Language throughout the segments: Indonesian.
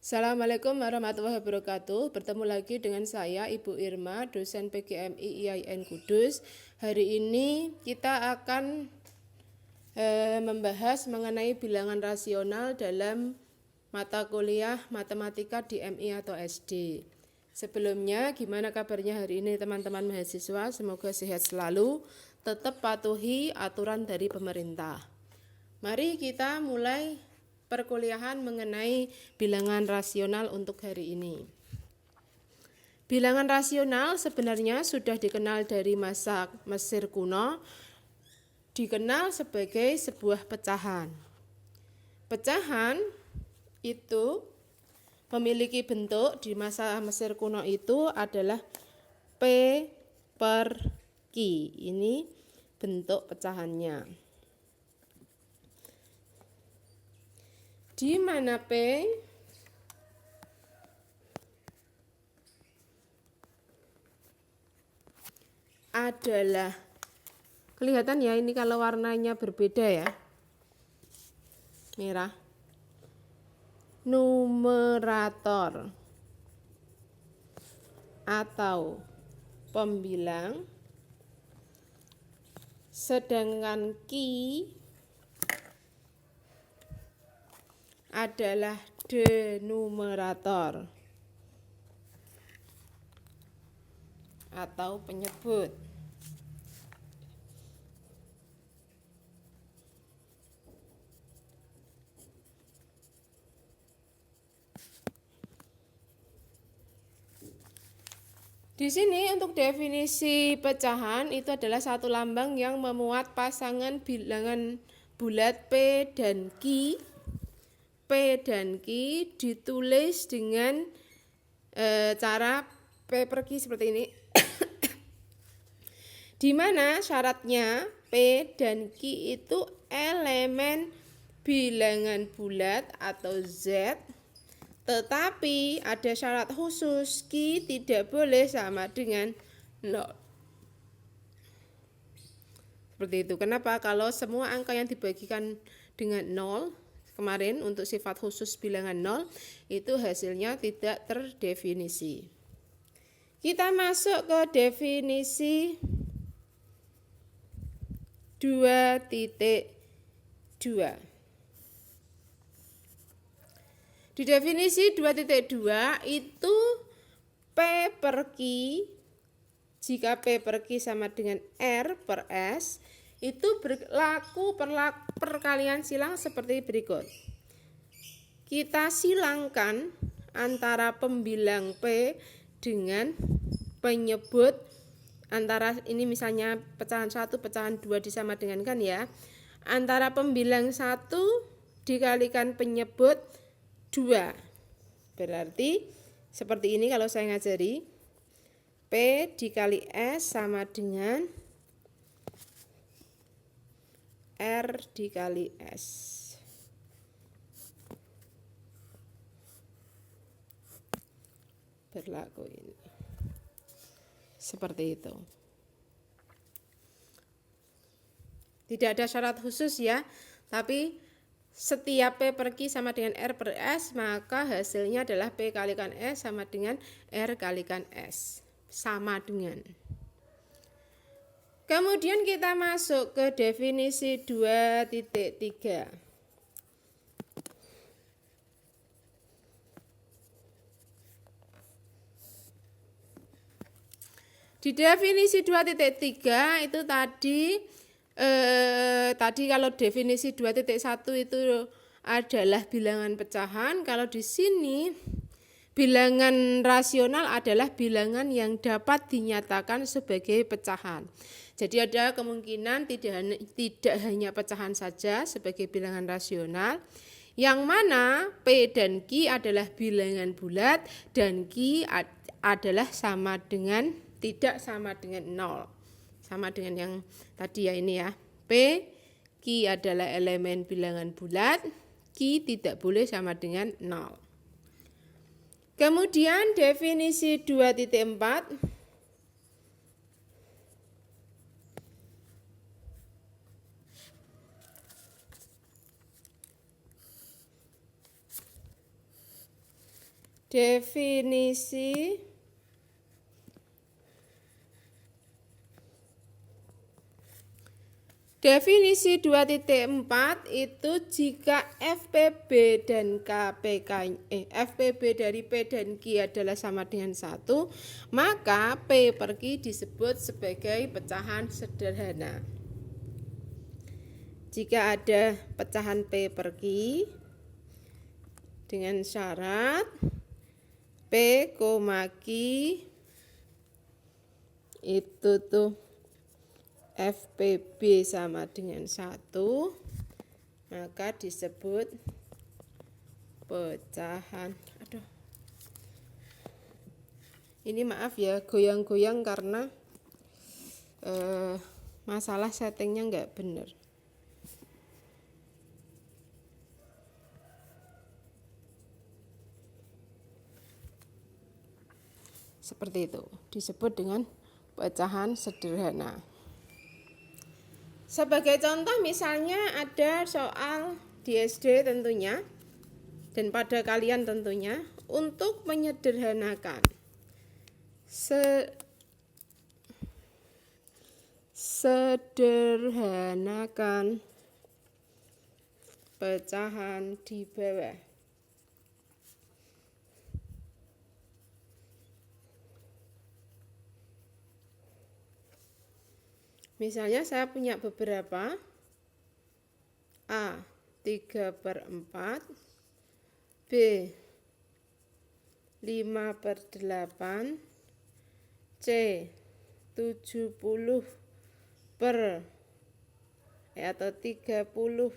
Assalamualaikum warahmatullahi wabarakatuh. Bertemu lagi dengan saya Ibu Irma, dosen PGMI IAIN Kudus. Hari ini kita akan membahas mengenai bilangan rasional dalam mata kuliah matematika di MI atau SD. Sebelumnya, gimana kabarnya hari ini teman-teman mahasiswa? Semoga sehat selalu, tetap patuhi aturan dari pemerintah. Mari kita mulai perkuliahan mengenai bilangan rasional untuk hari ini. Bilangan rasional sebenarnya sudah dikenal dari masa Mesir kuno, dikenal sebagai sebuah pecahan. Pecahan itu memiliki bentuk di masa Mesir kuno itu adalah P per Q. Ini bentuk pecahannya. Di mana P adalah, kelihatan ya ini kalau warnanya berbeda ya, merah, numerator atau pembilang, sedangkan Q adalah denumerator atau penyebut. Di sini untuk definisi pecahan itu adalah satu lambang yang memuat pasangan bilangan bulat P dan Q. P dan Q ditulis dengan cara P per Q seperti ini. Di mana syaratnya P dan Q itu elemen bilangan bulat atau Z, tetapi ada syarat khusus, Q tidak boleh sama dengan 0. Seperti itu. Kenapa? Kalau semua angka yang dibagikan dengan 0 kemarin untuk sifat khusus bilangan 0 itu hasilnya tidak terdefinisi. Kita masuk ke definisi 2.2. Di definisi 2.2 itu P per Q, jika P per Q sama dengan R per S, itu berlaku perkalian silang seperti berikut. Kita silangkan antara pembilang P dengan penyebut, antara ini misalnya pecahan 1, pecahan 2 disama dengankan ya. Antara pembilang 1 dikalikan penyebut 2. Berarti seperti ini kalau saya ngajari. P dikali S sama dengan R dikali S. Berlaku ini. Seperti itu. Tidak ada syarat khusus ya, tapi setiap P per Q sama dengan R per S, maka hasilnya adalah P kalikan S sama dengan R kalikan S. Sama dengan. Kemudian kita masuk ke definisi 2.3. Di definisi 2.3 itu tadi kalau definisi 2.1 itu adalah bilangan pecahan. Kalau di sini bilangan rasional adalah bilangan yang dapat dinyatakan sebagai pecahan. Jadi ada kemungkinan tidak hanya pecahan saja sebagai bilangan rasional, yang mana P dan Q adalah bilangan bulat dan Q adalah sama dengan tidak sama dengan 0. Sama dengan yang tadi ya ini ya. P, Q adalah elemen bilangan bulat, Q tidak boleh sama dengan 0. Kemudian definisi 2.4. Definisi Definisi 2.4 itu jika FPB dan FPB dari P dan Q adalah sama dengan 1, maka P per Q disebut sebagai pecahan sederhana. Jika ada pecahan P per Q dengan syarat P, Q itu tuh FPB sama dengan 1, maka disebut pecahan. Ini maaf ya, goyang-goyang karena masalah settingnya nggak benar. Seperti itu, disebut dengan pecahan sederhana. Sebagai contoh misalnya ada soal di SD tentunya, dan pada kalian tentunya, untuk menyederhanakan sederhanakan pecahan di bawah. Misalnya saya punya beberapa A 3/4, B 5/8, C 70 atau 30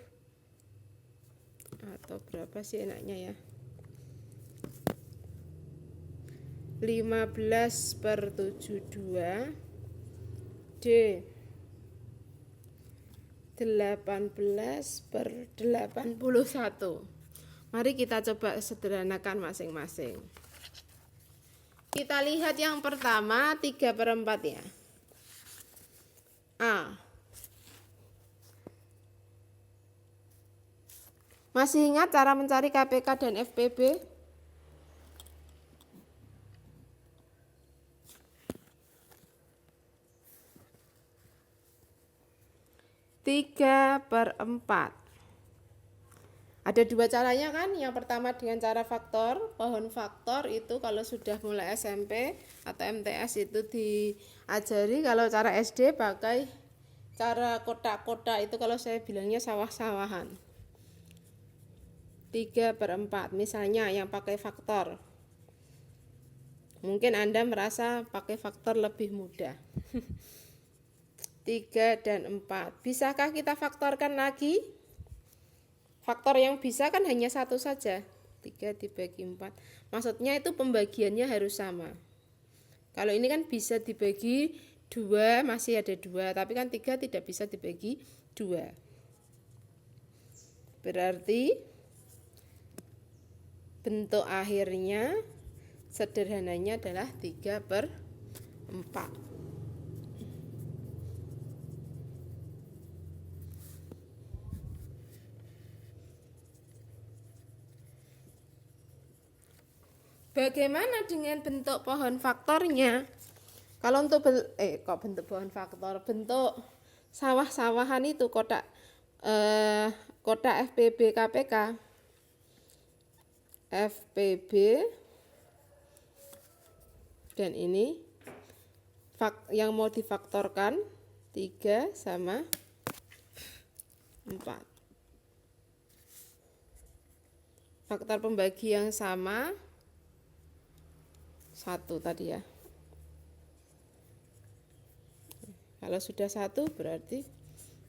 atau berapa sih enaknya ya, 15/72, D 18/81. Mari kita coba sederhanakan masing-masing. Kita lihat yang pertama 3/4 ya. A. Masih ingat cara mencari KPK dan FPB? Tiga per 4. Ada dua caranya kan. Yang pertama dengan cara faktor. Pohon faktor itu kalau sudah mulai SMP atau MTS itu diajari. Kalau cara SD pakai cara kotak-kotak, itu kalau saya bilangnya sawah-sawahan. 3/4 misalnya yang pakai faktor. Mungkin Anda merasa pakai faktor lebih mudah. 3 dan 4. Bisakah kita faktorkan lagi? Faktor yang bisa kan hanya satu saja. 3 dibagi 4. Maksudnya itu pembagiannya harus sama. Kalau ini kan bisa dibagi 2, masih ada 2. Tapi kan 3 tidak bisa dibagi 2. Berarti bentuk akhirnya sederhananya adalah 3/4. Bagaimana dengan bentuk pohon faktornya? Kalau untuk bentuk pohon faktor, bentuk sawah-sawahan itu kotak FPB KPK. FPB dan ini yang mau difaktorkan 3 sama 4. Faktor pembagi yang sama 1 tadi ya. Kalau sudah 1 berarti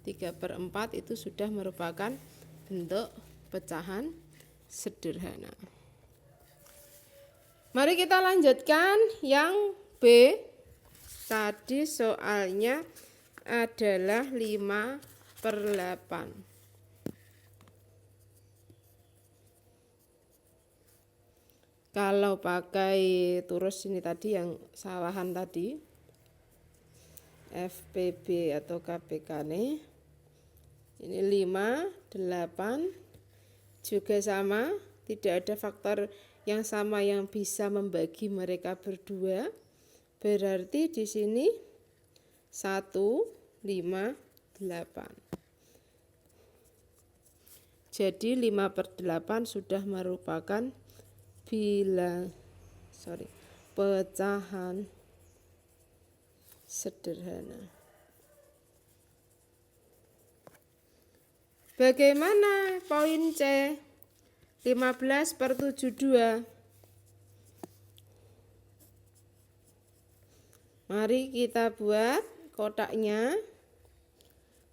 3/4 itu sudah merupakan bentuk pecahan sederhana. Mari kita lanjutkan yang B. Tadi soalnya adalah 5/8. Kalau pakai turus ini tadi yang sawahan tadi, FPB atau KPK ini 5, 8 juga sama, tidak ada faktor yang sama yang bisa membagi mereka berdua. Berarti di sini 1, 5, 8. Jadi 5/8 sudah merupakan pecahan sederhana. Bagaimana poin C? 15/72. Mari kita buat kotaknya.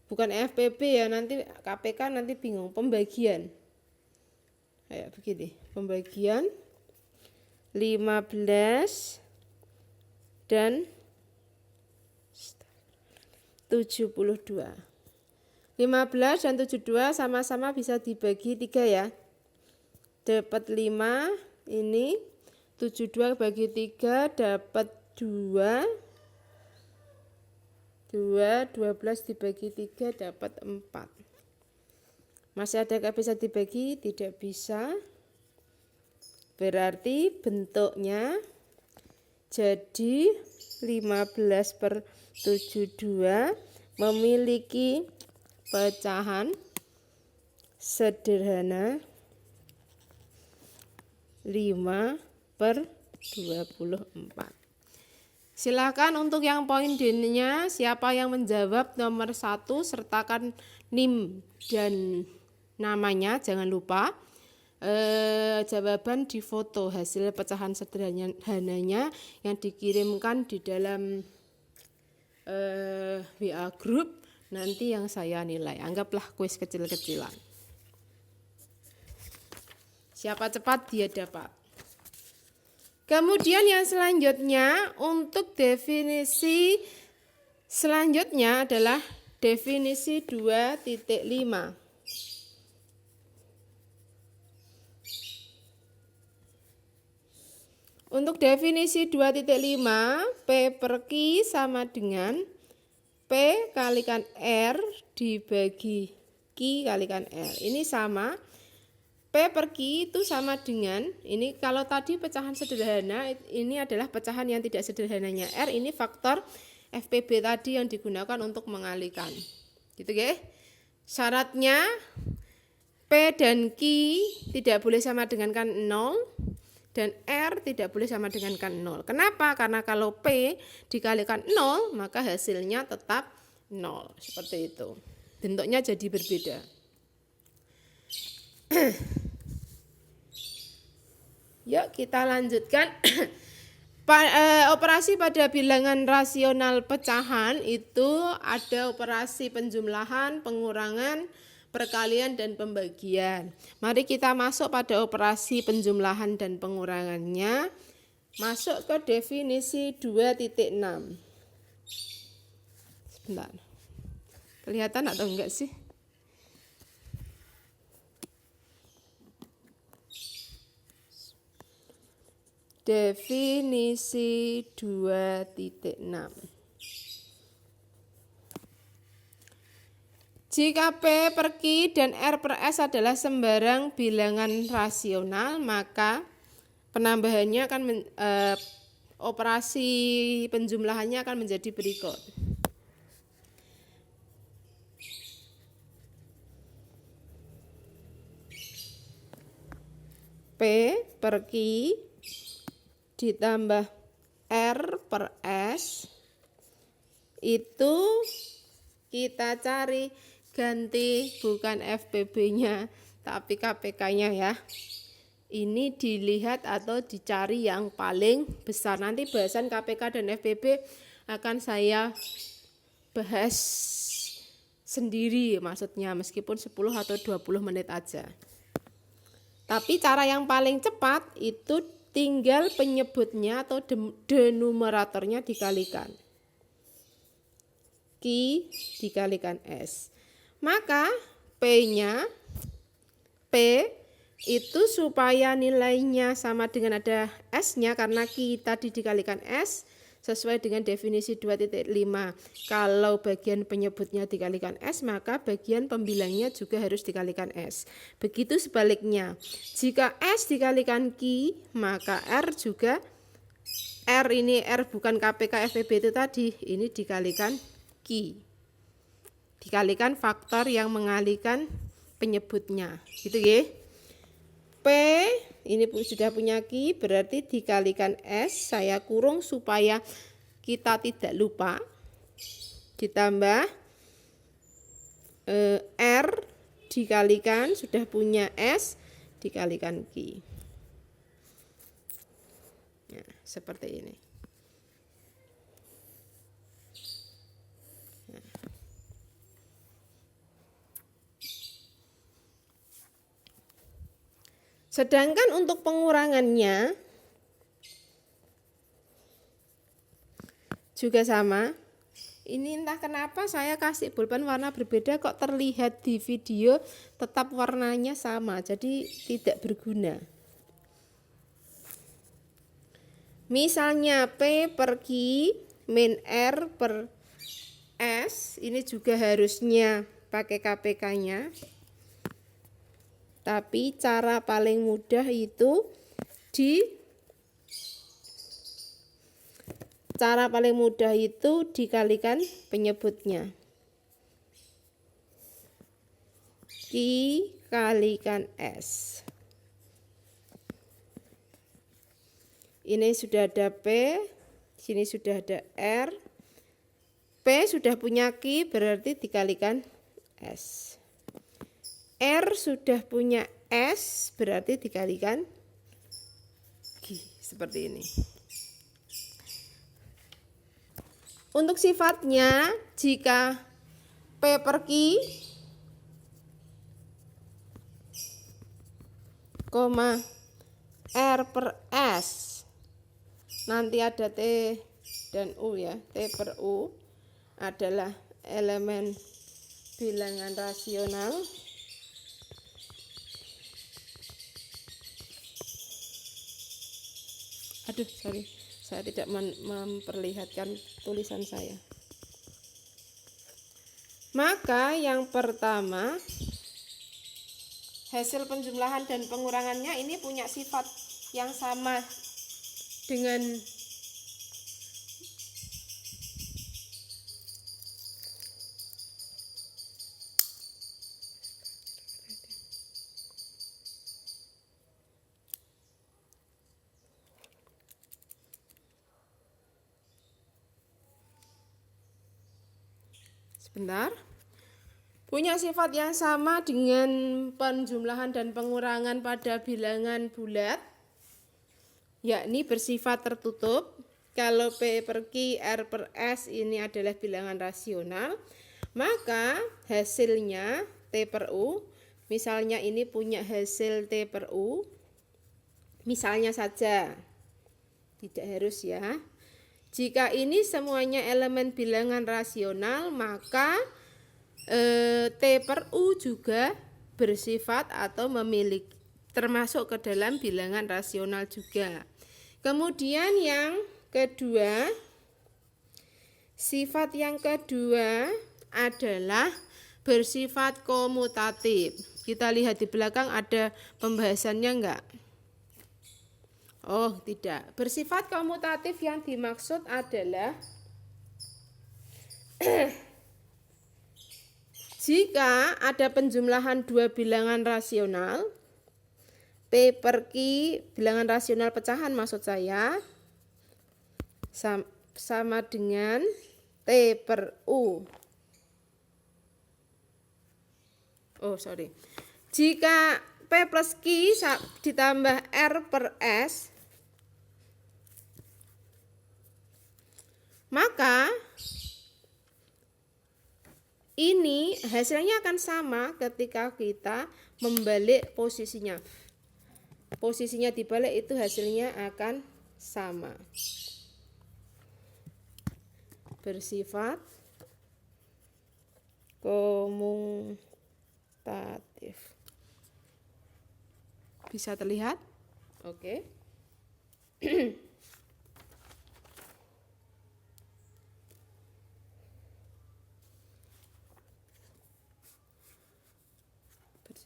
Bukan FPB ya, nanti KPK nanti bingung. Pembagian. Kayak begini. Pembagian 15 dan 72. 15 dan 72 sama-sama bisa dibagi 3 ya. Dapat 5, ini 72 bagi 3 dapat 2. 12 dibagi 3 dapat 4. Masih ada yang bisa dibagi? Tidak bisa. Berarti bentuknya jadi 15/72 memiliki pecahan sederhana 5/24. Silakan untuk yang poin D-nya, siapa yang menjawab nomor 1 sertakan NIM dan namanya, jangan lupa. Jawaban di foto hasil pecahan sederhananya yang dikirimkan di dalam WA group, nanti yang saya nilai. Anggaplah kuis kecil-kecilan. Siapa cepat dia dapat. Kemudian yang selanjutnya, untuk definisi selanjutnya adalah definisi 2.5. Untuk definisi 2.5, P per Q sama dengan P kalikan R dibagi Q kalikan R. Ini sama. P per Q itu sama dengan, ini kalau tadi pecahan sederhana, ini adalah pecahan yang tidak sederhananya R, ini faktor FPB tadi yang digunakan untuk mengalikan. Gitu ya. Syaratnya P dan Q tidak boleh sama dengan kan 0 dan R tidak boleh sama dengan kan 0. Kenapa? Karena kalau P dikalikan 0 maka hasilnya tetap 0. Seperti itu. Bentuknya jadi berbeda. Yuk kita lanjutkan. Operasi pada bilangan rasional pecahan itu ada operasi penjumlahan, pengurangan, perkalian, dan pembagian. Mari kita masuk pada operasi penjumlahan dan pengurangannya. Masuk ke definisi 2.6. Sebentar. Kelihatan atau enggak sih? Definisi 2.6. Jika P per Q dan R per S adalah sembarang bilangan rasional, maka penambahannya akan operasi penjumlahannya akan menjadi berikut. P per Q ditambah R per S itu kita cari ganti bukan FPB-nya tapi KPK-nya ya. Ini dilihat atau dicari yang paling besar. Nanti bahasan KPK dan FPB akan saya bahas sendiri, maksudnya meskipun 10 atau 20 menit aja. Tapi cara yang paling cepat itu tinggal penyebutnya atau denumeratornya dikalikan. Q dikalikan S. Maka P-nya, P itu supaya nilainya sama dengan ada S-nya, karena Q tadi dikalikan S, sesuai dengan definisi 2.5. Kalau bagian penyebutnya dikalikan S, maka bagian pembilangnya juga harus dikalikan S. Begitu sebaliknya, jika S dikalikan Q, maka R juga, R ini R bukan KPK FEB itu tadi, ini dikalikan Q. Dikalikan faktor yang mengalihkan penyebutnya. Gitu ya. P ini sudah punya Q, berarti dikalikan S, saya kurung supaya kita tidak lupa, ditambah R dikalikan, sudah punya S, dikalikan Q. Nah, seperti ini. Sedangkan untuk pengurangannya juga sama. Ini entah kenapa saya kasih pulpen warna berbeda kok terlihat di video tetap warnanya sama, jadi tidak berguna. Misalnya P per Q min R per S, ini juga harusnya pakai KPK-nya. Tapi cara paling mudah itu dikalikan penyebutnya. Q kalikan S. Ini sudah ada P, sini sudah ada R. P sudah punya Q, berarti dikalikan S. R sudah punya S, berarti dikalikan Q, seperti ini. Untuk sifatnya, jika P per Q, R per S, nanti ada T dan U ya, T per U adalah elemen bilangan rasional. Aduh, sorry, saya tidak memperlihatkan tulisan saya. Maka yang pertama, hasil penjumlahan dan pengurangannya ini punya sifat yang sama dengan punya sifat yang sama dengan penjumlahan dan pengurangan pada bilangan bulat, yakni bersifat tertutup. Kalau P per Q, R per S ini adalah bilangan rasional, maka hasilnya T per U, misalnya ini punya hasil T per U, misalnya saja, tidak harus ya. Jika ini semuanya elemen bilangan rasional, maka T per U juga bersifat atau memiliki, termasuk ke dalam bilangan rasional juga. Kemudian yang kedua, sifat yang kedua adalah bersifat komutatif. Kita lihat di belakang ada pembahasannya enggak? Oh, tidak. Bersifat komutatif yang dimaksud adalah jika ada penjumlahan dua bilangan rasional, P per Q, bilangan rasional pecahan maksud saya, sama dengan T per U. Jika P plus Q ditambah R per S, maka ini hasilnya akan sama ketika kita membalik posisinya. Posisinya dibalik itu hasilnya akan sama. Bersifat komutatif. Bisa terlihat? Oke.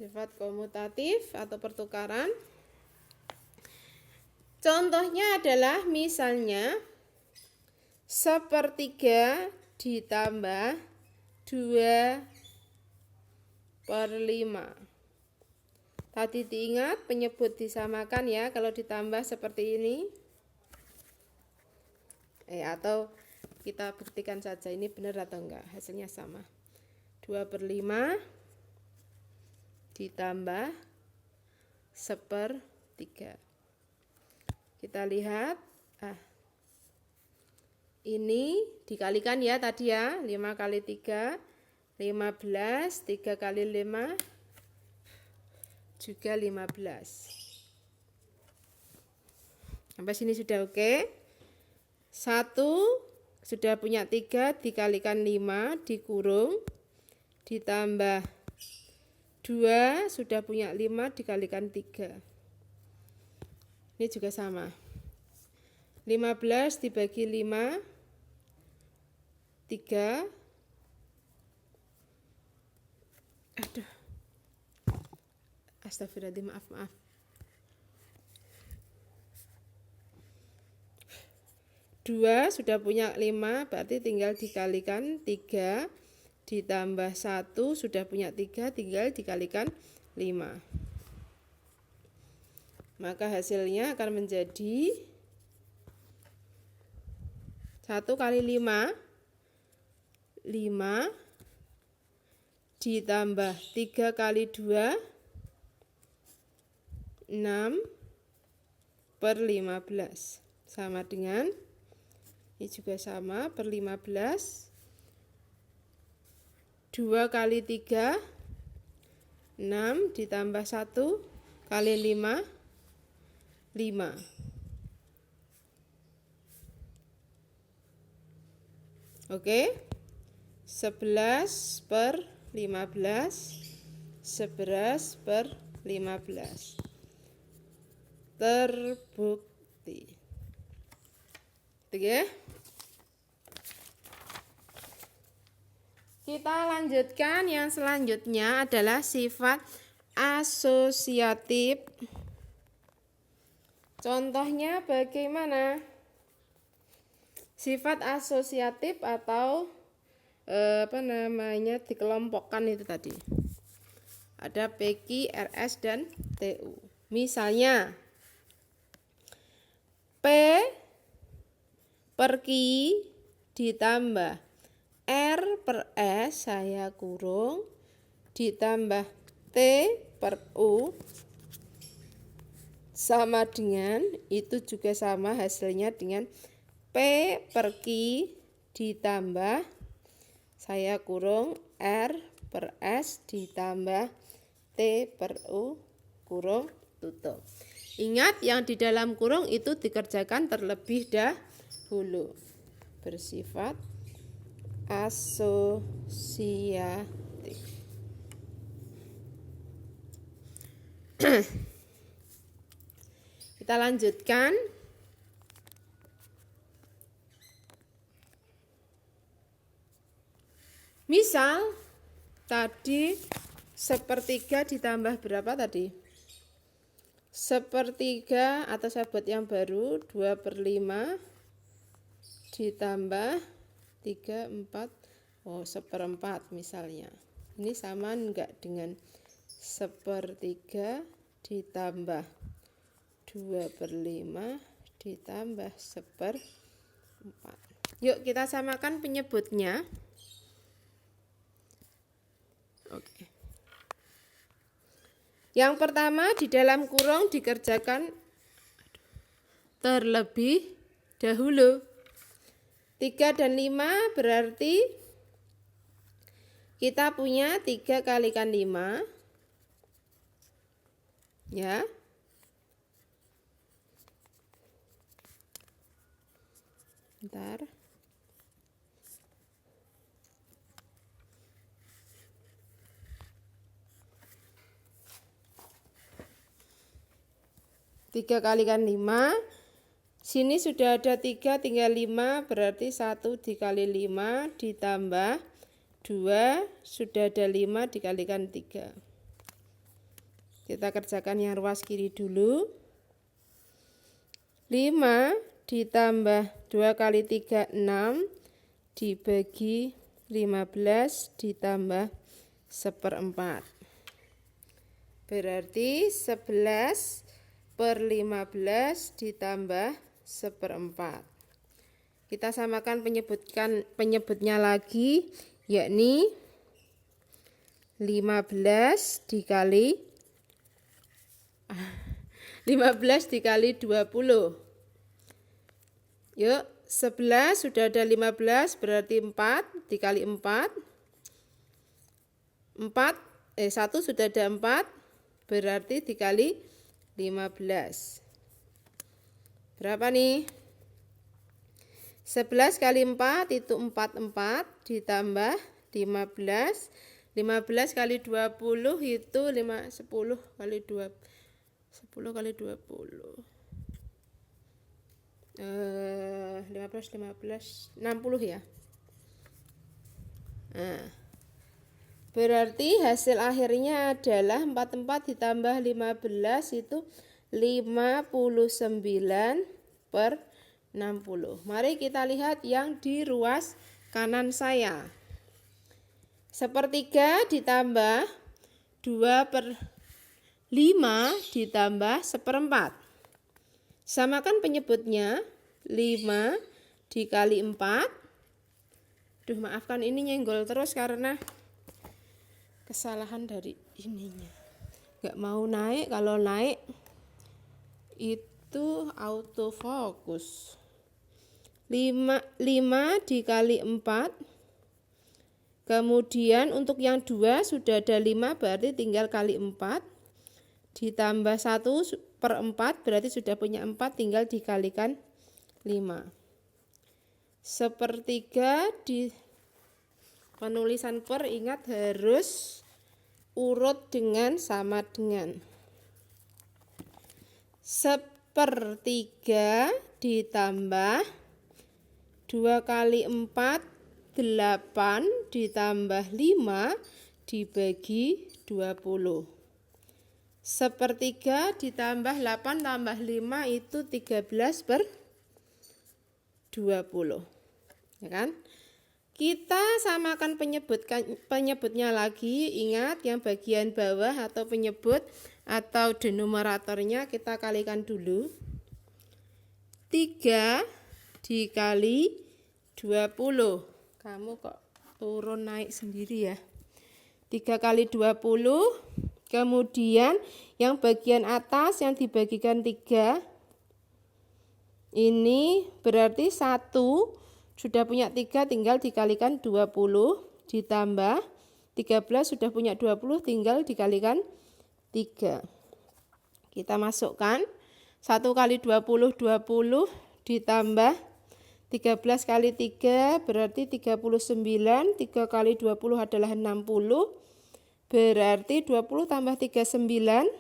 Sifat komutatif atau pertukaran. Contohnya adalah misalnya 1/3 ditambah 2/5. Tadi diingat penyebut disamakan ya kalau ditambah seperti ini. Atau kita buktikan saja ini benar atau enggak, hasilnya sama. 2/5 ditambah 1/3. Kita lihat, ini dikalikan ya tadi ya, 5 kali 3, 15, 3 kali 5, juga 15. Sampai sini sudah oke. 1 sudah punya 3 dikalikan 5 dikurung, ditambah 2 sudah punya 5 dikalikan 3. Ini juga sama. 15 dibagi 5, 3. Astagfirullahaladzim, maaf. 2 sudah punya 5, berarti tinggal dikalikan 3, ditambah 1 sudah punya 3, tinggal dikalikan 5. Maka hasilnya akan menjadi 1 kali 5, 5 ditambah 3 kali 2, 6/15. Sama dengan, ini juga sama, per 15. 2 kali 3, 6 ditambah 1 kali 5, 5. Oke. 11/15. 11/15. Terbukti. Oke. Kita lanjutkan, yang selanjutnya adalah sifat asosiatif. Contohnya bagaimana? Sifat asosiatif atau dikelompokkan itu tadi. Ada PQ, RS dan TU. Misalnya P per Q ditambah R per S saya kurung ditambah T per U sama dengan, itu juga sama hasilnya dengan P per Q ditambah saya kurung R per S ditambah T per U kurung tutup. Ingat yang di dalam kurung itu dikerjakan terlebih dahulu. Bersifat asosiatif. Kita lanjutkan. Misal tadi 1/3 ditambah berapa tadi? 1/3 atau saya buat yang baru 2/5 ditambah 3, 4, 1/4 misalnya. Ini sama enggak dengan 1/3 ditambah 2/5 ditambah 1/4. Yuk kita samakan penyebutnya. Oke. Yang pertama di dalam kurung dikerjakan terlebih dahulu. 3 dan 5 berarti kita punya 3 kalikan 5. Ya. Bentar. Tiga kalikan 5. Sini sudah ada 3, tinggal 5, berarti 1 dikali 5 ditambah 2, sudah ada 5 dikalikan 3. Kita kerjakan yang ruas kiri dulu. 5 ditambah 2 kali 3, 6 dibagi 15 ditambah 1/4. Berarti 11/15 ditambah 1/4. Kita samakan penyebutnya lagi, yakni 15 dikali 20. Yuk, 11 sudah ada 15, berarti 4 dikali 4. 1 sudah ada 4, berarti dikali 15. Berapa nih? 11 kali 4 itu 44 ditambah 15. 15 kali 20 itu 10 kali 20. 10 kali 20. 60 ya. Nah, berarti hasil akhirnya adalah 44 ditambah 15 itu 59/60. Mari kita lihat yang di ruas kanan saya. 1/3 ditambah 2/5 ditambah 1/4. Samakan penyebutnya. 5 dikali 4. Maafkan ini nyenggol terus karena kesalahan dari ininya. Gak mau naik, kalau naik itu autofokus. 5 dikali 4. Kemudian untuk yang 2 sudah ada 5, berarti tinggal kali 4. Ditambah 1/4, berarti sudah punya 4, tinggal dikalikan 5. 1/3 di penulisan per, ingat harus urut dengan sama dengan. 1/3 ditambah 2 kali 4, 8 ditambah 5 dibagi 20. 1/3 ditambah 8 tambah 5 itu 13/20. Ya kan? Kita samakan penyebutnya lagi. Ingat yang bagian bawah atau penyebut atau denumeratornya kita kalikan dulu. 3 dikali 20. Kamu kok turun naik sendiri ya. 3 kali 20. Kemudian yang bagian atas yang dibagikan 3. Ini berarti 1 sudah punya 3, tinggal dikalikan 20. Ditambah 13 sudah punya 20, tinggal dikalikan 3. Kita masukkan 1 kali 20, 20 ditambah 13 kali 3 berarti 39. 3 kali 20 adalah 60. Berarti 20 tambah 39,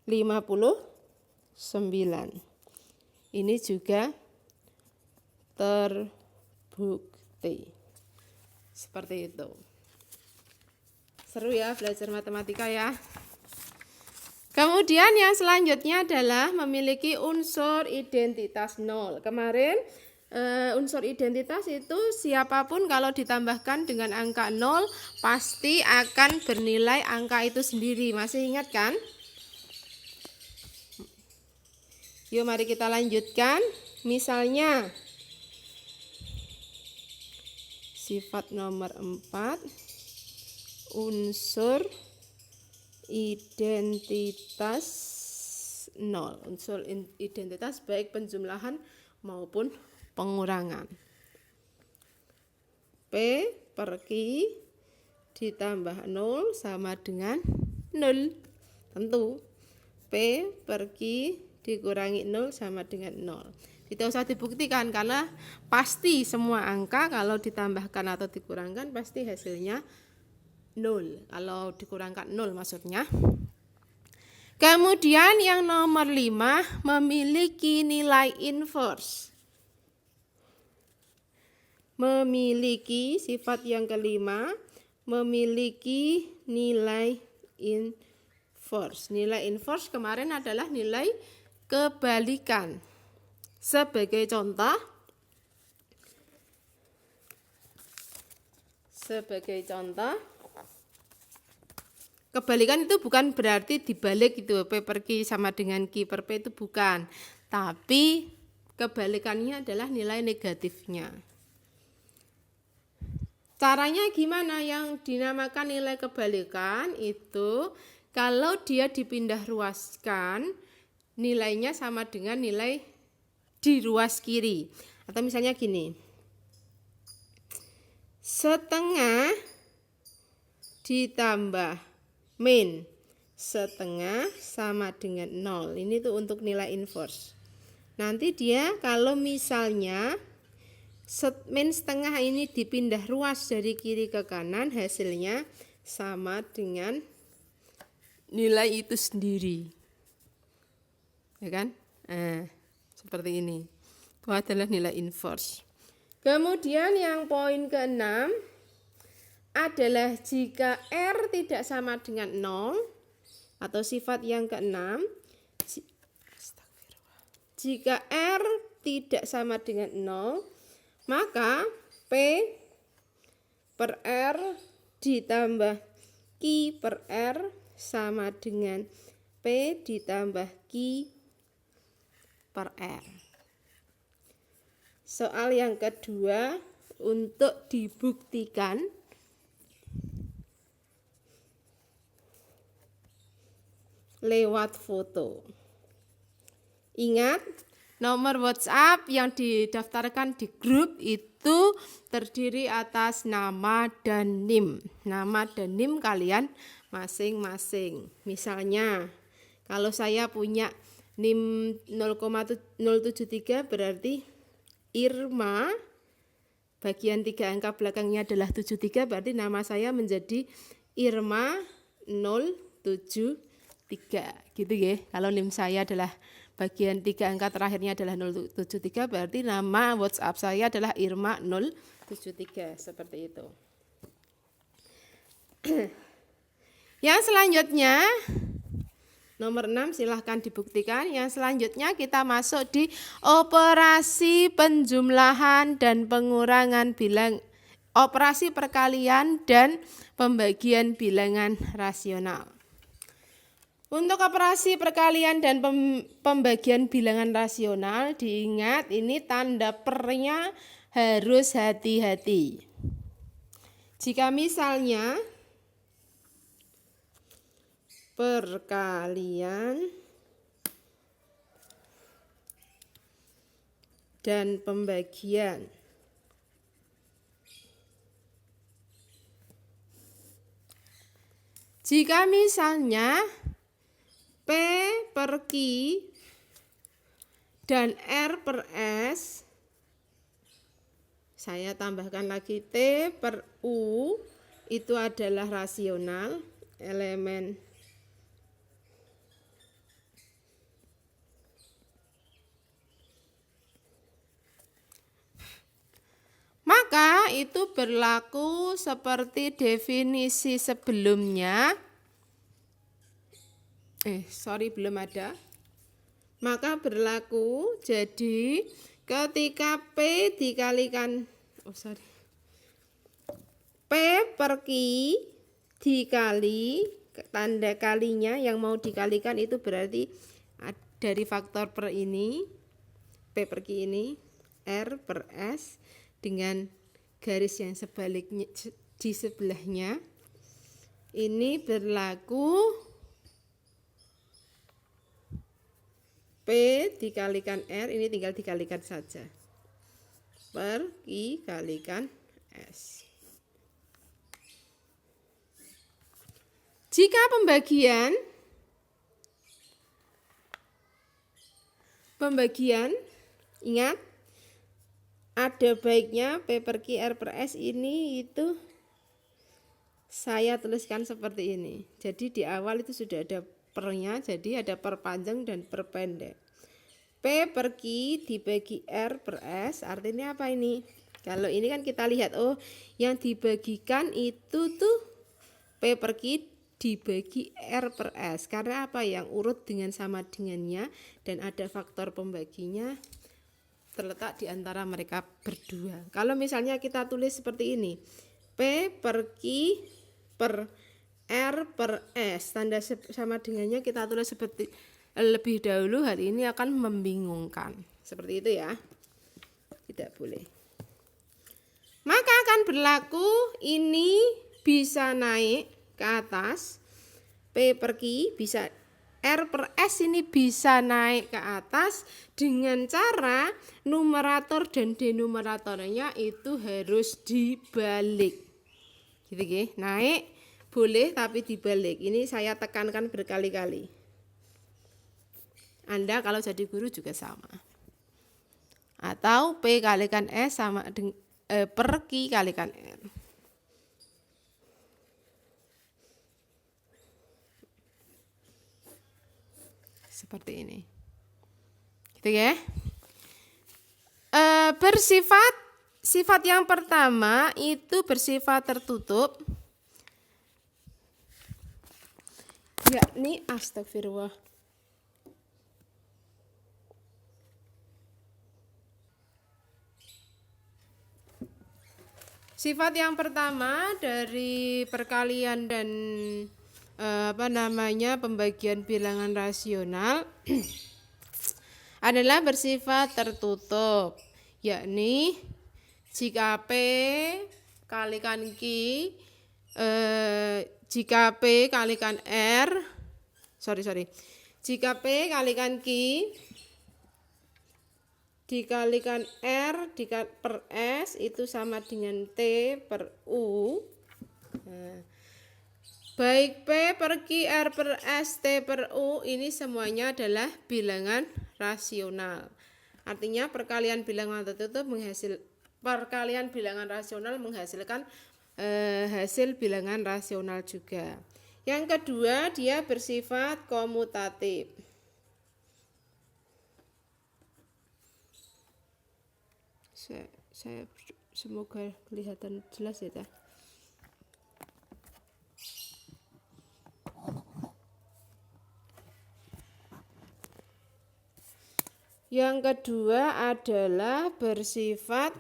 59. Ini juga terbukti. Seperti itu. Seru ya belajar matematika ya. Kemudian yang selanjutnya adalah memiliki unsur identitas 0. Kemarin unsur identitas itu siapapun kalau ditambahkan dengan angka 0 pasti akan bernilai angka itu sendiri. Masih ingat kan? Yuk mari kita lanjutkan. Misalnya sifat nomor 4, unsur identitas 0. Unsur identitas baik penjumlahan maupun pengurangan. P per Q ditambah 0 sama dengan 0. Tentu P per Q dikurangi 0 sama dengan 0. Tidak usah dibuktikan karena pasti semua angka kalau ditambahkan atau dikurangkan pasti hasilnya 0. Kalau dikurangkan 0 maksudnya. Kemudian yang nomor 5 memiliki nilai inverse. Memiliki sifat yang kelima, memiliki nilai inverse. Nilai inverse kemarin adalah nilai kebalikan. Sebagai contoh, kebalikan itu bukan berarti dibalik gitu, P per Q sama dengan Q per P, itu bukan. Tapi kebalikannya adalah nilai negatifnya. Caranya gimana? Yang dinamakan nilai kebalikan itu kalau dia dipindah ruaskan, nilainya sama dengan nilai di ruas kiri. Atau misalnya gini, setengah ditambah min setengah sama dengan 0. Ini tuh untuk nilai inverse. Nanti dia kalau misalnya min setengah ini dipindah ruas dari kiri ke kanan, hasilnya sama dengan nilai itu sendiri. Ya kan? Seperti ini. Itu adalah nilai inverse. Kemudian yang poin ke-6 adalah jika R tidak sama dengan 0, atau sifat yang ke-6, jika R tidak sama dengan 0, maka P per R ditambah Q per R sama dengan P ditambah Q per R. Soal yang kedua untuk dibuktikan lewat foto. Ingat, nomor WhatsApp yang didaftarkan di grup itu terdiri atas nama dan NIM. Nama dan NIM kalian masing-masing. Misalnya, kalau saya punya NIM 0,073 berarti Irma, bagian 3 angka belakangnya adalah 73, berarti nama saya menjadi Irma 073. Gitu ya. Kalau NIM saya adalah bagian 3 angka terakhirnya adalah 073, berarti nama WhatsApp saya adalah Irma 073, seperti itu. Yang selanjutnya nomor 6 silahkan dibuktikan. Yang selanjutnya kita masuk di operasi penjumlahan dan pengurangan operasi perkalian dan pembagian bilangan rasional. Untuk operasi perkalian dan pembagian bilangan rasional, diingat ini tanda pernya harus hati-hati. Jika misalnya perkalian dan pembagian jika misalnya P per Q dan R per S, saya tambahkan lagi T per U, itu adalah rasional elemen maka itu berlaku seperti definisi sebelumnya. Belum ada. Maka berlaku jadi ketika P dikalikan P per Q dikali tanda kalinya yang mau dikalikan itu berarti dari faktor per ini P per Q ini R per S dengan garis yang sebaliknya di sebelahnya, ini berlaku P dikalikan R, ini tinggal dikalikan saja, per Q kalikan S. Jika pembagian ingat ada baiknya P per Q R per S ini itu saya tuliskan seperti ini. Jadi di awal itu sudah ada pernya, jadi ada per panjang dan per pendek. P per Q dibagi R per S, artinya apa ini? Kalau ini kan kita lihat, yang dibagikan itu tuh P per Q dibagi R per S. Karena apa? Yang urut dengan sama dengannya dan ada faktor pembaginya terletak di antara mereka berdua. Kalau misalnya kita tulis seperti ini, P per Q per R per S, tanda sama dengannya kita tulis seperti lebih dahulu, hal ini akan membingungkan. Seperti itu ya. Tidak boleh. Maka akan berlaku ini bisa naik ke atas, P per Q bisa R per S ini bisa naik ke atas dengan cara numerator dan denominatornya itu harus dibalik. Gitu ya, naik boleh tapi dibalik. Ini saya tekankan berkali-kali. Anda kalau jadi guru juga sama. Atau P kalikan S sama dengan per Q kalikan R. Seperti ini. Gitu ya. Sifat yang pertama itu bersifat tertutup, yakni astagfirullah. Sifat yang pertama dari perkalian dan pembagian bilangan rasional adalah bersifat tertutup, yakni jika P kalikan Q jika P kalikan R jika P kalikan Q dikalikan R per S itu sama dengan T per U. Nah, baik P per Q, R per S, T per U ini semuanya adalah bilangan rasional. Artinya perkalian bilangan rasional menghasilkan hasil bilangan rasional juga. Yang kedua, dia bersifat komutatif. Saya semoga kelihatan jelas ya. Yang kedua adalah bersifat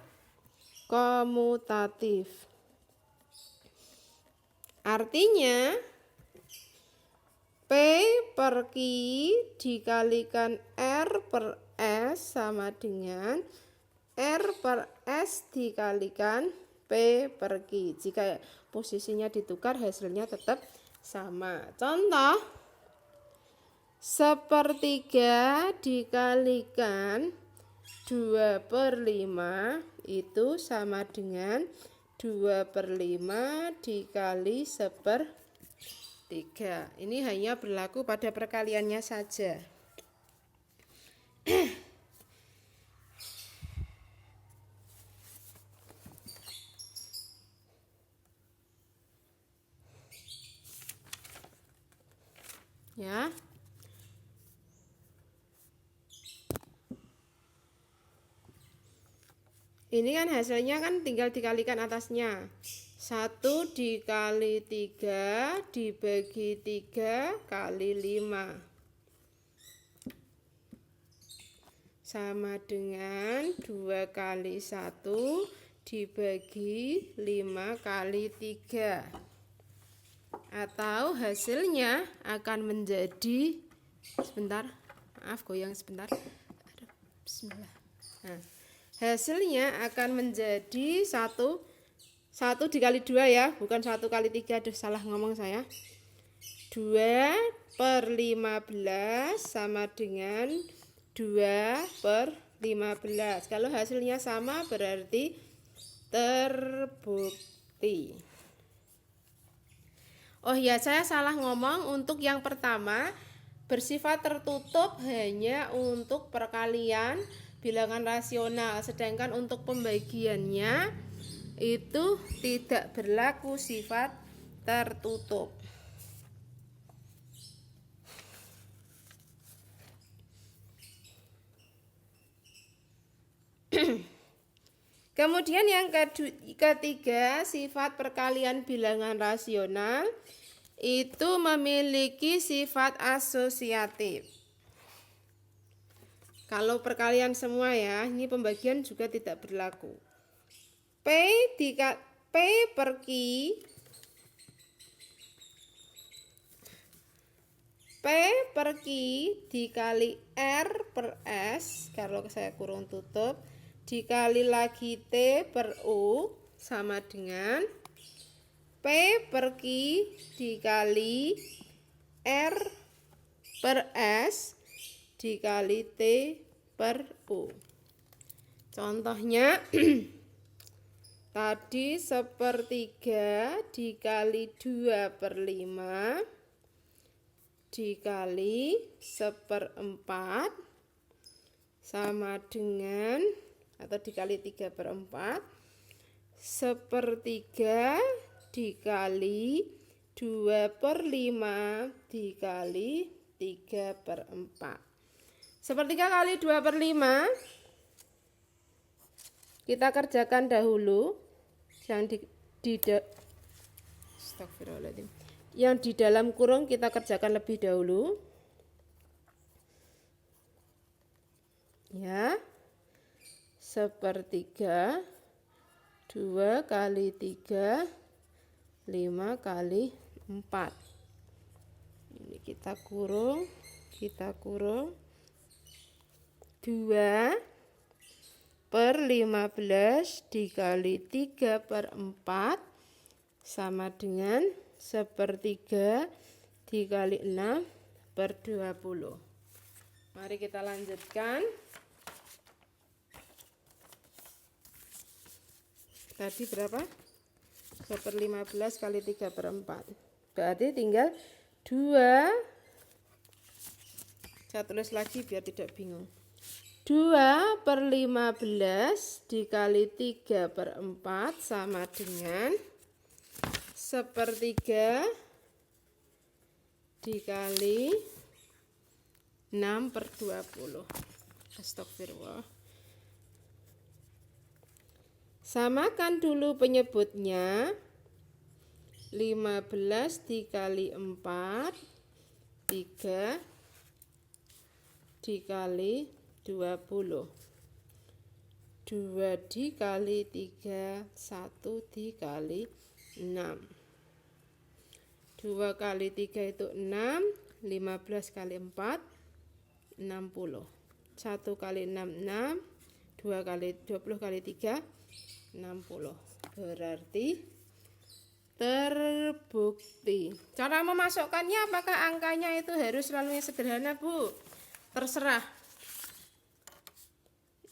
komutatif. Artinya P per Q dikalikan R per S sama dengan R per S dikalikan P per Q. Jika posisinya ditukar hasilnya tetap sama. Contoh, sepertiga dikalikan 2/5 itu sama dengan 2/5 dikali 1/3. Ini hanya berlaku pada perkaliannya saja. Ya. Ini kan hasilnya kan tinggal dikalikan atasnya. 1 dikali 3 dibagi 3 kali 5. Sama dengan 2 kali 1 dibagi 5 kali 3. Atau hasilnya akan menjadi, goyang sebentar. Bismillah. Nah, hasilnya akan menjadi 1 dikali 2 ya, bukan 1 kali 3, aduh salah ngomong saya. 2/15 sama dengan 2/15. Kalau hasilnya sama berarti terbukti. Oh ya, saya salah ngomong. Untuk yang pertama, bersifat tertutup hanya untuk perkalian bilangan rasional, sedangkan untuk pembagiannya itu tidak berlaku sifat tertutup. Kemudian yang ketiga, sifat perkalian bilangan rasional itu memiliki sifat asosiatif. Kalau perkalian semua ya, ini pembagian juga tidak berlaku. P per Q P per Q dikali R per S, kalau saya kurung tutup, dikali lagi T per U sama dengan P per Q dikali R per S dikali T per U. Contohnya tadi 1/3 dikali 2/5 dikali 1/4 sama dengan, atau dikali 3/4, 1/3 dikali 2/5 dikali 3/4. 1/3 kali 2/5 kita kerjakan dahulu. Yang di dalam kurung kita kerjakan lebih dahulu. Ya. 1/3 2 kali 3 5 kali 4. Ini kita kurung 2 per 15 dikali 3/4 sama dengan 1/3 dikali 6 per 20. Mari kita lanjutkan. Tadi berapa? 1/15 kali 3/4. Berarti tinggal 2. Saya tulis lagi biar tidak bingung. 2 per 15 dikali 3/4 sama dengan 1/3 dikali 6 per 20. Astagfirullah. Samakan dulu penyebutnya. 15 dikali 4 3 dikali 20. 2 dikali 3 1 dikali 6. 2 kali 3 itu 6. 15 kali 4 60. 1 kali 6 6. 2 kali 20 kali 3 60. Berarti terbukti. Cara memasukkannya apakah angkanya itu harus selalu yang sederhana, Bu? Terserah.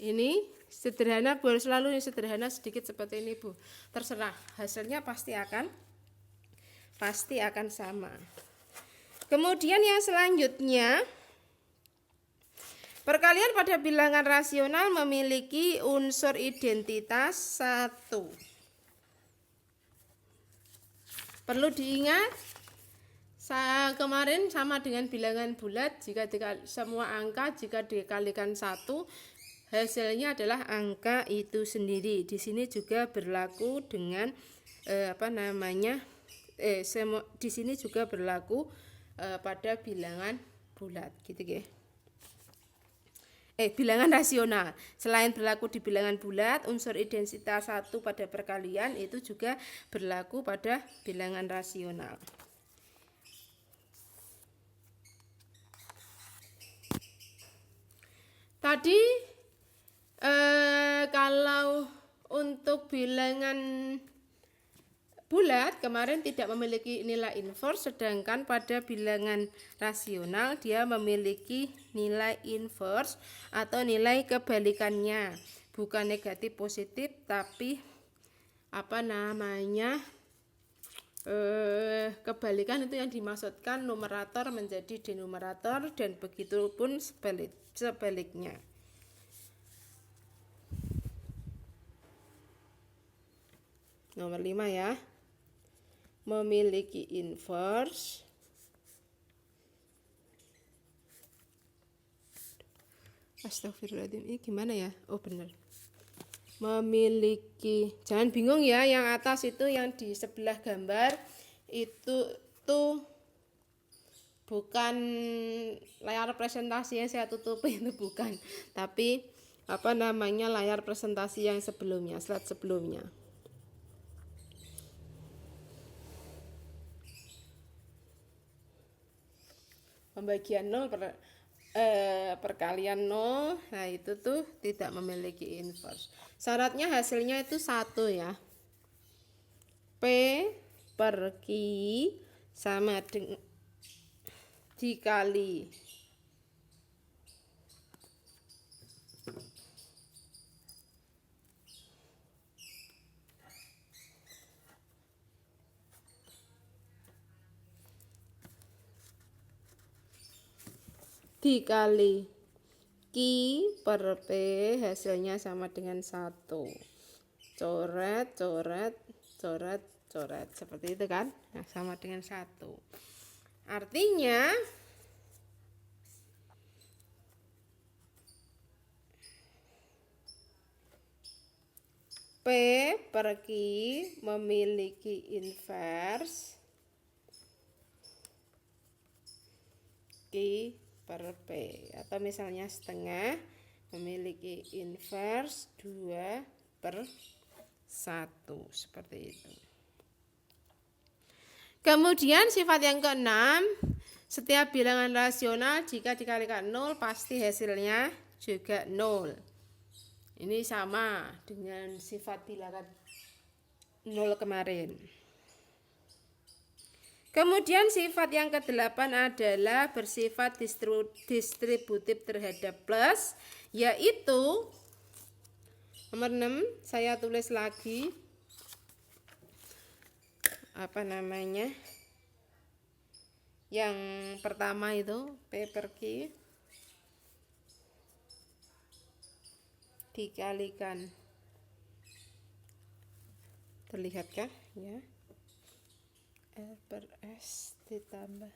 Ini sederhana, boleh selalu yang sederhana sedikit seperti ini, Bu. Terserah. Hasilnya pasti akan sama. Kemudian yang selanjutnya, perkalian pada bilangan rasional memiliki unsur identitas 1. Perlu diingat, kemarin sama dengan bilangan bulat, jika semua angka jika dikalikan 1, hasilnya adalah angka itu sendiri. Di sini juga berlaku dengan di sini juga berlaku pada bilangan bulat, gitu ya. Bilangan rasional. Selain berlaku di bilangan bulat, unsur identitas 1 pada perkalian itu juga berlaku pada bilangan rasional. Tadi kalau untuk bilangan bulat kemarin tidak memiliki nilai inverse, sedangkan pada bilangan rasional dia memiliki nilai inverse atau nilai kebalikannya, bukan negatif positif tapi kebalikan itu yang dimaksudkan numerator menjadi denominator dan begitu pun sebaliknya. Nomor 5 ya. Memiliki inverse Astagfirullahaladzim, ini gimana ya? Oh benar. Memiliki, jangan bingung ya, yang atas itu yang di sebelah gambar itu itu bukan layar presentasi yang saya tutupi, itu bukan, tapi layar presentasi yang sebelumnya, slide sebelumnya. Pembagian 0 perkalian 0, nah itu tuh tidak memiliki inverse. Syaratnya hasilnya itu 1 ya. P per Q sama dengan dikali Q per P, hasilnya sama dengan 1. Coret, coret, coret, coret, seperti itu kan. Nah, sama dengan 1. Artinya P per Q memiliki inverse Q per P, atau misalnya setengah memiliki inverse 2 per 1, seperti itu. Kemudian sifat yang keenam, setiap bilangan rasional jika dikalikan 0 pasti hasilnya juga 0. Ini sama dengan sifat bilangan 0 kemarin. Kemudian sifat yang ke-8 adalah bersifat distributif terhadap plus, yaitu nomor 6, saya tulis lagi yang pertama itu P per Q dikalikan, terlihatkah ya, R per S ditambah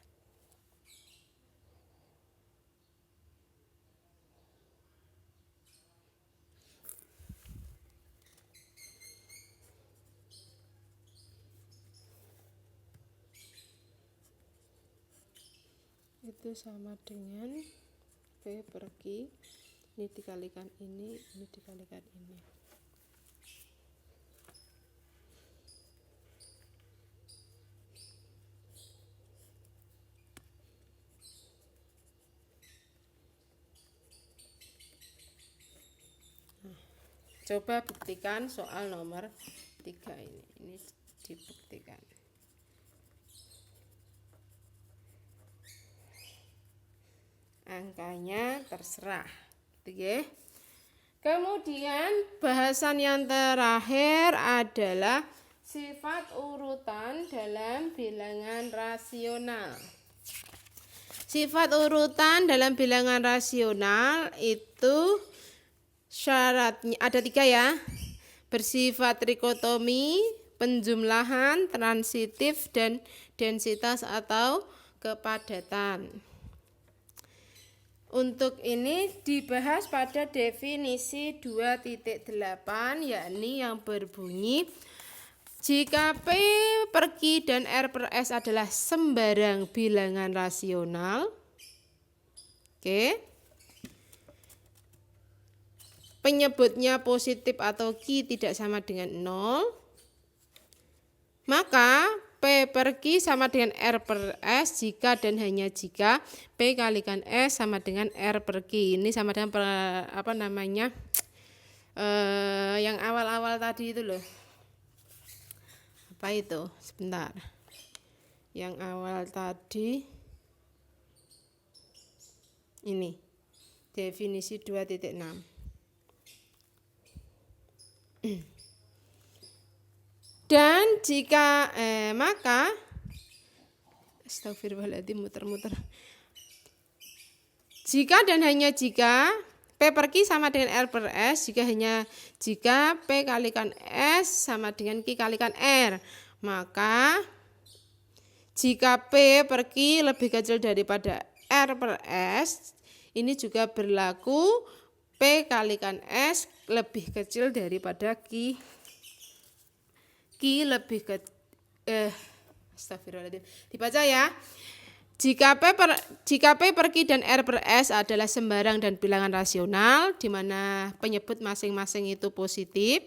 itu sama dengan P per Q, ini dikalikan ini dikalikan ini. Coba buktikan soal nomor 3 ini dibuktikan. Angkanya terserah, oke. Kemudian bahasan yang terakhir adalah sifat urutan dalam bilangan rasional. Sifat urutan dalam bilangan rasional itu syaratnya ada 3 ya, bersifat trikotomi, penjumlahan, transitif, dan densitas atau kepadatan. Untuk ini dibahas pada definisi 2.8, yakni yang berbunyi jika P per Q dan R per S adalah sembarang bilangan rasional, penyebutnya positif atau Q tidak sama dengan 0, maka P per Q sama dengan R per S jika dan hanya jika P kalikan S sama dengan R per Q. Ini sama dengan yang awal-awal tadi itu loh. Apa itu? Sebentar. Yang awal tadi ini definisi 2.6. Dan jika maka astagfirullahaladzim, muter-muter. Jika dan hanya jika P per Q sama dengan R per S, jika P kalikan S sama dengan Q kalikan R, maka jika P per Q lebih kecil daripada R per S, ini juga berlaku P kalikan S lebih kecil daripada Q lebih Astagfirullahaladzim. Dibaca ya. Jika P per Q dan R per S adalah sembarang dan bilangan rasional, di mana penyebut masing-masing itu positif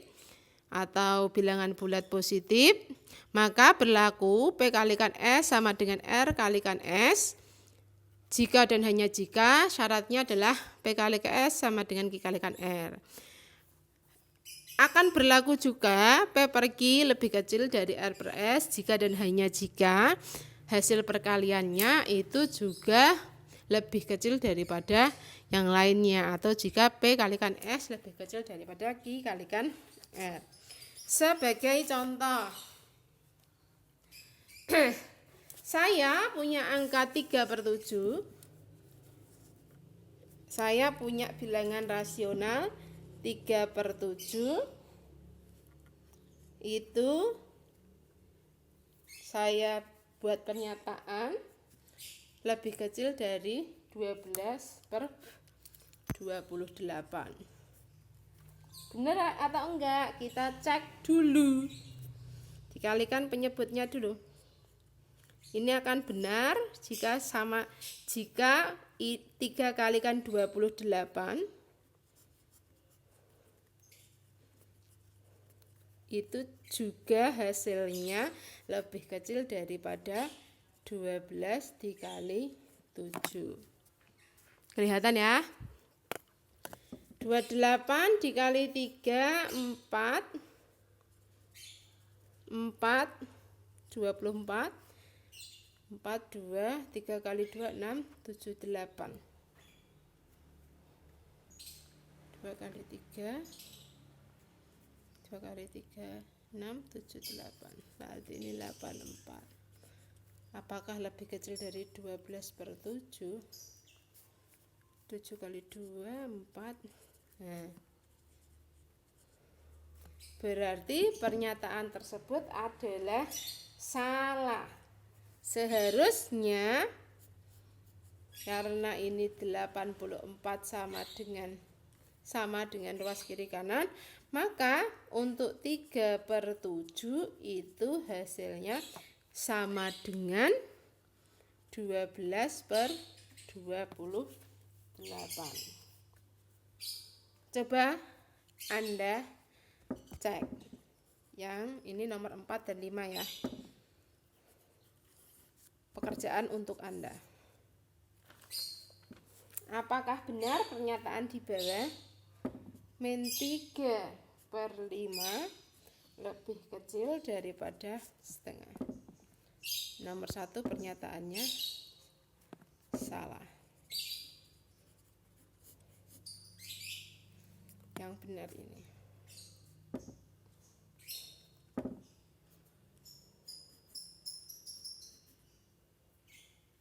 atau bilangan bulat positif, maka berlaku P kalikan S sama dengan R kalikan S. Jika dan hanya jika syaratnya adalah P kalikan S sama dengan Q kalikan R. Akan berlaku juga P per Q lebih kecil dari R per S jika dan hanya jika hasil perkaliannya itu juga lebih kecil daripada yang lainnya, atau jika P kalikan S lebih kecil daripada Q kalikan R. Sebagai contoh, saya punya angka 3/7. Saya punya bilangan rasional 3/7. Itu saya buat pernyataan lebih kecil dari 12/28. Benar atau enggak? Kita cek dulu. Dikalikan penyebutnya dulu. Ini akan benar jika 3 kalikan 28 itu juga hasilnya lebih kecil daripada 12 dikali 7. Kelihatan ya? 28 dikali 3 4 24 2 3 kali 2 6 7 8 2 kali 3 2 kali 3 6 7 8. Berarti ini 84. Apakah lebih kecil dari 12/7? 7 kali 2 4. Nah, berarti pernyataan tersebut adalah salah. Seharusnya karena ini 84 sama dengan ruas kiri kanan, maka untuk 3/7 itu hasilnya sama dengan 12/28. Coba Anda cek. Yang ini nomor 4 dan 5 ya. Pekerjaan untuk Anda. Apakah benar pernyataan di bawah? Min 3/5 lebih kecil daripada setengah. Nomor 1 pernyataannya salah. Yang benar ini.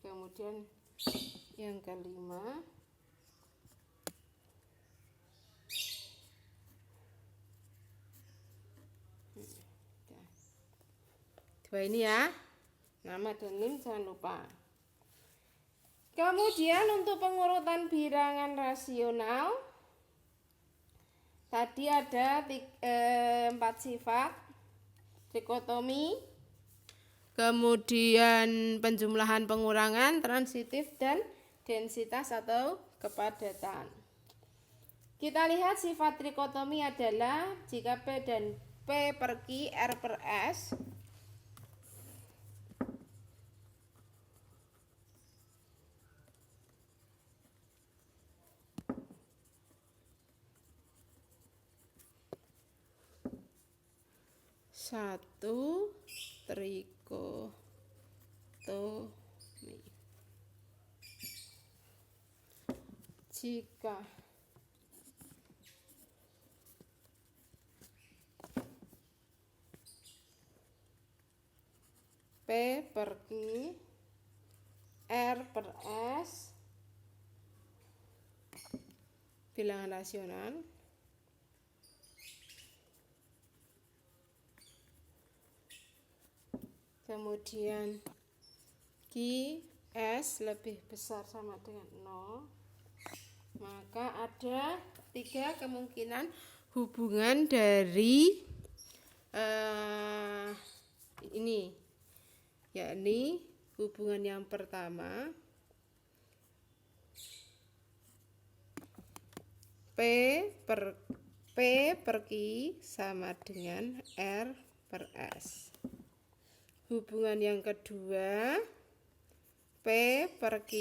Kemudian yang kelima, dua ini ya, nama dan NIM jangan lupa. Kemudian untuk pengurutan bilangan rasional, tadi ada 4 sifat, trikotomi, kemudian penjumlahan pengurangan, transitif, dan densitas atau kepadatan. Kita lihat sifat trikotomi adalah jika P dan P per Q, R per S. Satu trikotomi. Jika P per Q, R per S bilangan rasional, kemudian Q S lebih besar sama dengan 0, maka ada 3 kemungkinan hubungan dari ini. yakni hubungan yang pertama P per Q sama dengan R per S. Hubungan yang kedua P per Q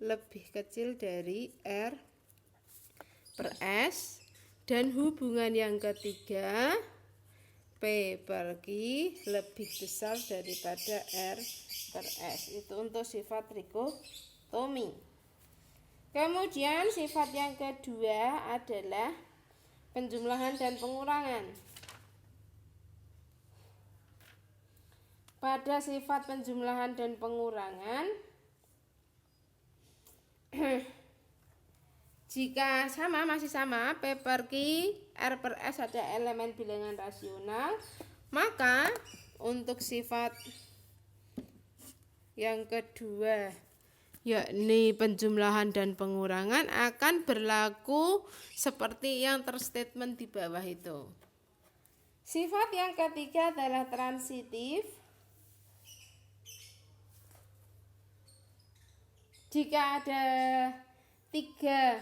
lebih kecil dari R per S. Dan hubungan yang ketiga P per Q lebih besar daripada R per S. Itu untuk sifat trikotomi. Kemudian sifat yang kedua adalah penjumlahan dan pengurangan. Pada sifat penjumlahan dan pengurangan, jika masih sama, P per Q, R per S ada elemen bilangan rasional, maka untuk sifat yang kedua, yakni penjumlahan dan pengurangan, akan berlaku seperti yang terstatement di bawah itu. Sifat yang ketiga adalah transitif. Jika ada tiga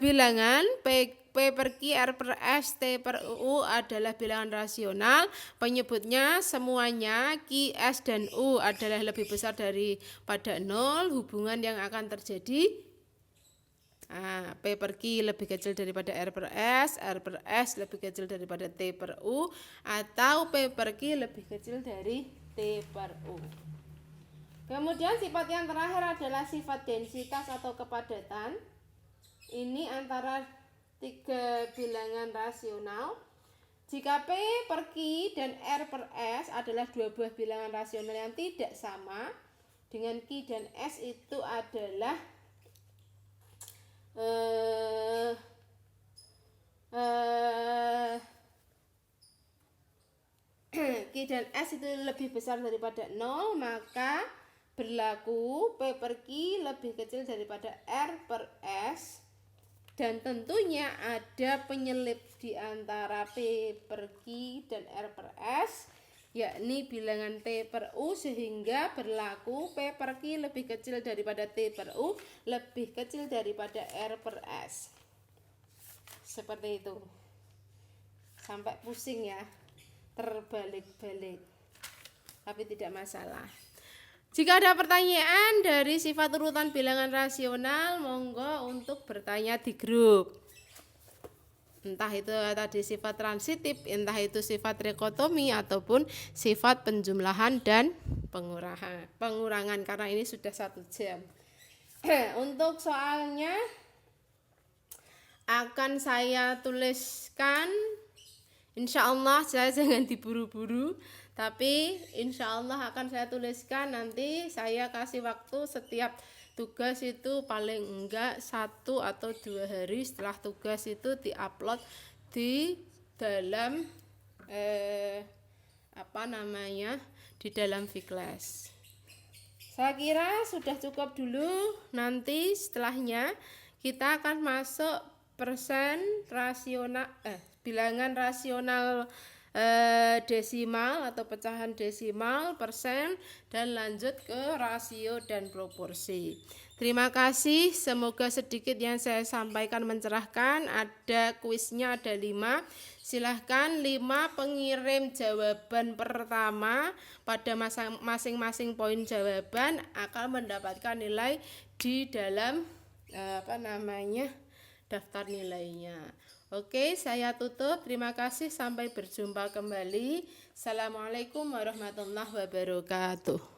bilangan P per Q, R per S, T per U adalah bilangan rasional, penyebutnya semuanya Q, S, dan U adalah lebih besar daripada 0, hubungan yang akan terjadi P per Q lebih kecil daripada R per S lebih kecil daripada T per U, atau P per Q lebih kecil dari T per U. Kemudian sifat yang terakhir adalah sifat densitas atau kepadatan. Ini antara tiga bilangan rasional. Jika P per Q dan R per S adalah dua buah bilangan rasional yang tidak sama, dengan Q dan S itu adalah Q dan S itu lebih besar daripada 0, maka berlaku P per Q lebih kecil daripada R per S. Dan tentunya ada penyelip di antara P per Q dan R per S, yakni bilangan T per U, sehingga berlaku P per Q lebih kecil daripada T per U, lebih kecil daripada R per S. Seperti itu. Sampai pusing ya, terbalik-balik. Tapi tidak masalah. Jika ada pertanyaan dari sifat urutan bilangan rasional, monggo untuk bertanya di grup. Entah itu tadi sifat transitif, entah itu sifat trikotomi, ataupun sifat penjumlahan dan pengurangan, karena ini sudah 1 jam. Untuk soalnya akan saya tuliskan, insya Allah saya jangan diburu-buru, tapi insya Allah akan saya tuliskan. Nanti saya kasih waktu setiap tugas itu paling enggak 1 atau 2 hari setelah tugas itu diupload di dalam di dalam Vclass. Saya kira sudah cukup dulu. Nanti setelahnya kita akan masuk persen rasional, bilangan rasional desimal atau pecahan desimal, persen, dan lanjut ke rasio dan proporsi. Terima kasih, semoga sedikit yang saya sampaikan mencerahkan. Ada kuisnya, ada 5. Silahkan 5 pengirim jawaban pertama pada masing-masing poin jawaban akan mendapatkan nilai di dalam daftar nilainya. Oke, saya tutup. Terima kasih, sampai berjumpa kembali. Assalamualaikum warahmatullahi wabarakatuh.